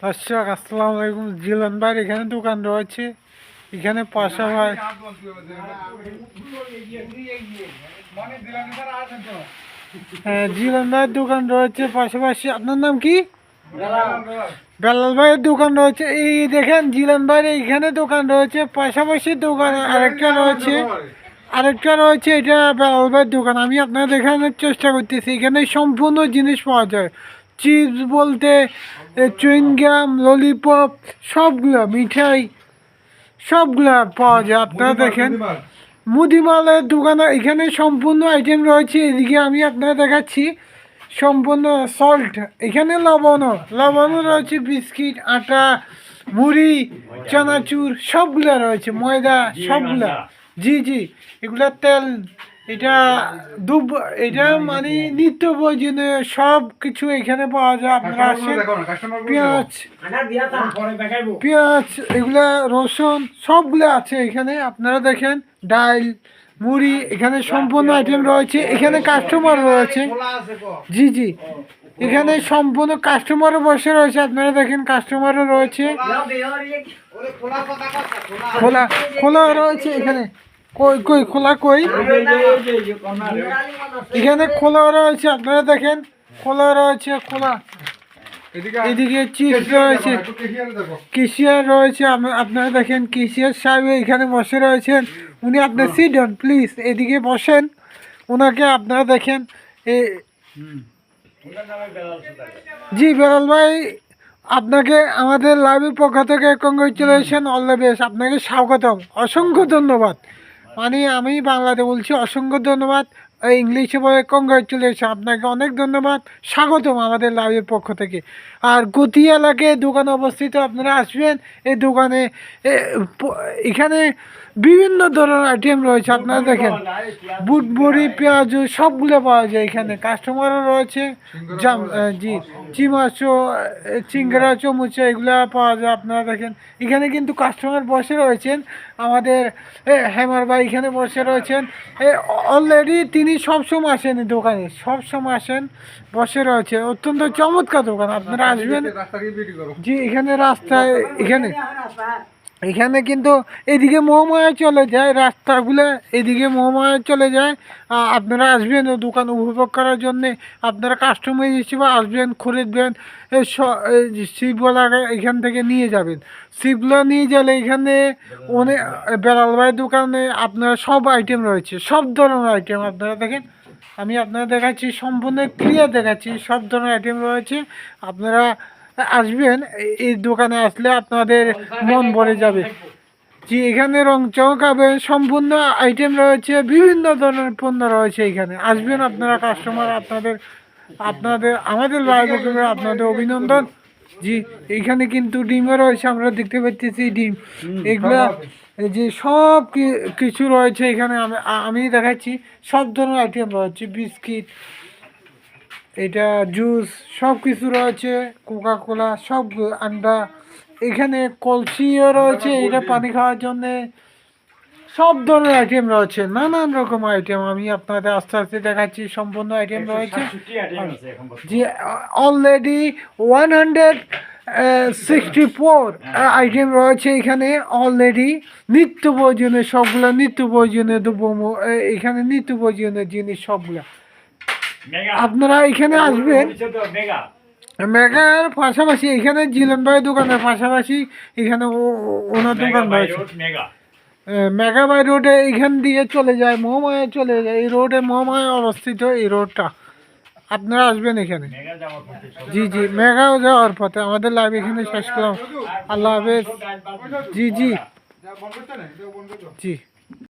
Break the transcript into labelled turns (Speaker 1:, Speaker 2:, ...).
Speaker 1: দর্শক আসসালামু আলাইকুম। জিলন ভাইয়ের এখানে দোকান রয়েছে, এখানে পাশা ভাই জিলন ভাইয়ের দোকান রয়েছে পাশাপাশি। আপনার নাম কি? বেলাল ভাইয়ের দোকান রয়েছে। এই দেখেন জিলন ভাইয়ের এইখানে দোকান রয়েছে, পাশাপাশি দোকান আরেকটা রয়েছে এটা বেলাল ভাইয়ের দোকান। আমি আপনাদের দেখানোর চেষ্টা করতেছি। এখানে সম্পূর্ণ জিনিস পাওয়া যায়, চিপস বলতে চুইংগাম, ললিপপ, সবগুলা মিঠাই সবগুলা পাওয়া যায়। আপনারা দেখেন মুদিমালের দোকান, এখানে সম্পূর্ণ আইটেম রয়েছে। এদিকে আমি আপনারা দেখাচ্ছি সম্পূর্ণ সল্ট, এখানে লবণও রয়েছে, বিস্কিট, আটা, মুড়ি, চানাচুর সবগুলা রয়েছে, ময়দা সবগুলা। জি এগুলা তেল, এটা দুব, এটা মানে নিত্য প্রয়োজনীয় সব কিছু এখানে পাওয়া যায়। আপনারা আসেন, পেঁয়াজ এগুলা, রসুন সবগুলো আছে এখানে। আপনারা দেখেন ডাল, মুড়ি, এখানে সম্পূর্ণ আইটেম রয়েছে। এখানে কাস্টমার রয়েছে, জি এখানে সম্পূর্ণ কাস্টমারও বসে রয়েছে। আপনারা দেখেন কাস্টমারও রয়েছে, খোলা রয়েছে এখানে। কই খোলা কই? এখানে খোলা রয়েছে, আপনারা দেখেন খোলা রয়েছে, খোলা। এদিকে চিপস রয়েছে, কেশিয়ার রয়েছে। আপনারা দেখেন কেশিয়ার সাহেব এখানে বসে রয়েছেন। উনি আপনার সিট ডাউন প্লিজ, এদিকে বসেন, ওনাকে আপনারা দেখেন। জি বেলাল ভাই, আপনাকে আমাদের লাইভের পক্ষ থেকে কংগ্রেচুলেশন, অল দ্য বেস্ট, আপনাকে স্বাগতম, অসংখ্য ধন্যবাদ। মানে আমি বাংলাতে বলছি, অসংখ্য ধন্যবাদ। ইংলিশে বলে কংগ্রাচুলেশন, আপনাকে অনেক ধন্যবাদ, স্বাগতম আমাদের লাইভের পক্ষ থেকে। আর গতি এলাকায় দোকান অবস্থিত, আপনারা আসবেন এই দোকানে। এখানে বিভিন্ন ধরনের আইটেম রয়েছে। আপনারা দেখেন বুট, বড়ি, পেঁয়াজ সবগুলো পাওয়া যায় এখানে। কাস্টমারও রয়েছে, জি চিমাচো, চিংড়া, চমুচা এগুলা পাওয়া যায়। আপনারা দেখেন এখানে কিন্তু কাস্টমার বসে রয়েছেন। আমাদের হেমার ভাই এখানে বসে রয়েছেন অলরেডি। তিনি সবসময় আসেন এই দোকানে, সবসময় আসেন, বসে রয়েছে। অত্যন্ত চমৎকার দোকান, আপনারা আসবেন। জি এখানে রাস্তায়, এখানে কিন্তু এদিকে মহামায়া চলে যায়, রাস্তাগুলো এদিকে মহামায়া চলে যায়। আপনারা আসবেন ও দোকান উপভোগ করার জন্যে। আপনারা কাস্টমার হিসেবে আসবেন, খরিদবেন, শিপগুলো এখান থেকে নিয়ে যাবেন। শিপগুলো নিয়ে গেলে এখানে অনেক বেলাল ভাইয়ের দোকানে আপনারা সব আইটেম রয়েছে, সব ধরনের আইটেম। আপনারা দেখেন, আমি আপনারা দেখাচ্ছি, সম্পূর্ণ ক্লিয়ার দেখাচ্ছি, সব ধরনের আইটেম রয়েছে। আপনারা আসবেন, এই দোকানে আসলে আপনাদের মন ভরে যাবে। জি এখানে রং চমকাবেন, সম্পূর্ণ আইটেম রয়েছে, বিভিন্ন ধরনের পণ্য রয়েছে এখানে। আসবেন আপনারা কাস্টমার, আপনাদের আমাদের লাইভ আপনাদের অভিনন্দন। জি এখানে কিন্তু ডিমও রয়েছে, আমরা দেখতে পাচ্ছি ডিম, এগুলা যে সব কিছু রয়েছে এখানে। আমি দেখাচ্ছি সব ধরনের আইটেম রয়েছে, বিস্কিট, এটা জুস সব কিছু রয়েছে, কোকা কোলা সব, আন্ডা, এখানে কলসিও রয়েছে, এটা পানি খাওয়ার জন্যে। সব ধরনের আইটেম রয়েছে, নানান রকম আইটেম। আমি আপনাদের আস্তে আস্তে দেখাচ্ছি, সম্পূর্ণ আইটেম রয়েছে। জি অলরেডি 164 আইটেম রয়েছে এখানে অলরেডি। নিত্য প্রয়োজনীয় সবগুলো, নিত্য প্রয়োজনীয় দ্রব্য এখানে, নিত্য প্রয়োজনীয় জিনিস সবগুলা। আপনারা এখানে আসবেন। মেগার পাশাপাশি এখানে জিলন ভাই দোকানের পাশাপাশি এখানে ওনার দোকান রয়েছে। মেগা বাই রোডে এখান দিয়ে চলে যায়, মহামায়া চলে যায়, এই রোডে মহামায়া অবস্থিত, এই রোডটা। আপনারা আসবেন এখানে। জি মেগাও যাওয়ার পথে। আমাদের লাইভ এখানে শেষ করলাম, আল্লাহ হাফেজ। জি